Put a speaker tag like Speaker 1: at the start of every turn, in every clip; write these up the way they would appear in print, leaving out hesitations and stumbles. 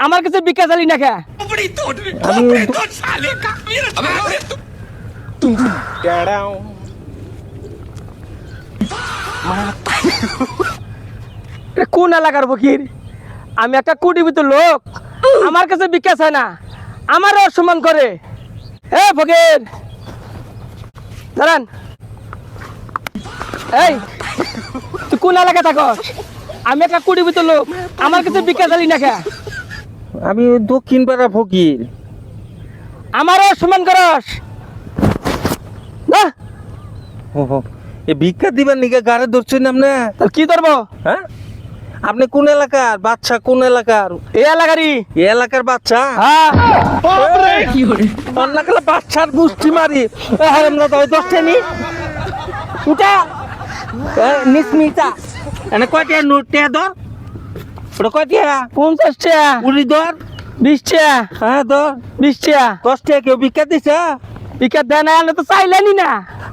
Speaker 1: আমার কাছে ভিক্ষা চালি না খা কোন এলাকার ফকির? আমি একটা কোটিপতি লোক, আমার কাছে ভিক্ষা চায় না, আমারও অসম্মান করে। এ ফকির দাঁড়ান, এই তুই কোন এলাকায় থাকস? আমি একটা কোটিপতি লোক, আমার কাছে ভিক্ষা চালি না খা?
Speaker 2: আমি দক্ষিণ পাড়া ফকির।
Speaker 1: আমারও অসম্মান করস না?
Speaker 2: এ ভিক্ষা দিবার নিকে গাড়ি ধরছেন আপনি?
Speaker 1: তাহলে কি করবো?
Speaker 2: হ্যাঁ, আপনি কোন এলাকার বাচ্চা? কোন এলাকার?
Speaker 1: এই এলাকারই।
Speaker 2: এই এলাকার বাচ্চা?
Speaker 1: হ্যাঁ।
Speaker 2: অন্য বাচ্চার গোষ্ঠী মারি। আমরা তো 10টা নি উঠা নিসমিতা এনে কয়টা নোট টিয়া ধর, ওটা কয়টা?
Speaker 1: 50 টাকা,
Speaker 2: উড়ি ধর।
Speaker 1: 20 টাকা,
Speaker 2: হ্যাঁ ধর।
Speaker 1: 20 টাকা।
Speaker 2: 10 টাকা কেউ ভিক্ষা দিছে?
Speaker 1: ভিক্ষা দেয় না, আমি তো চাইলেনি না।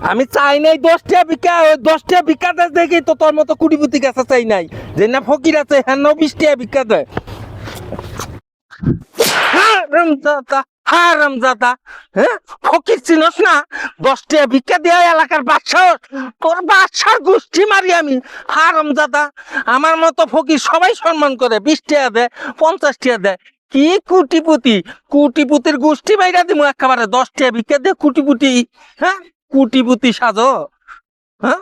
Speaker 2: আমি চাই নাই 10 টাকা ভিক্ষা। ওই 10 টাকা ভিক্ষা দেয় দেখি তো তোর মতো কুড়িপতি কাছে চাই নাই। যে না ফকির আছে হ্যাঁ 20 টাকা ভিক্ষা দেয়। হারামজাদা, হ্যাঁ ফকির চিনস না? 10 টাকা ভিক্ষা দেয় এলাকার বাদশা। তোর বাদশার গোষ্ঠী মারি আমি। হারামজাদা, আমার মতো ফকির সবাই সম্মান করে। 20 টাকা দেয়, 50 টাকা দেয়। কি কুটিপুতি? কুটিপুতির গোষ্ঠী বাইরা দিমু একেবারে। 10 টাকা ভিক্ষা দে কুটিপুতি। হ্যাঁ কুটিপুতি সাজো? হ্যাঁ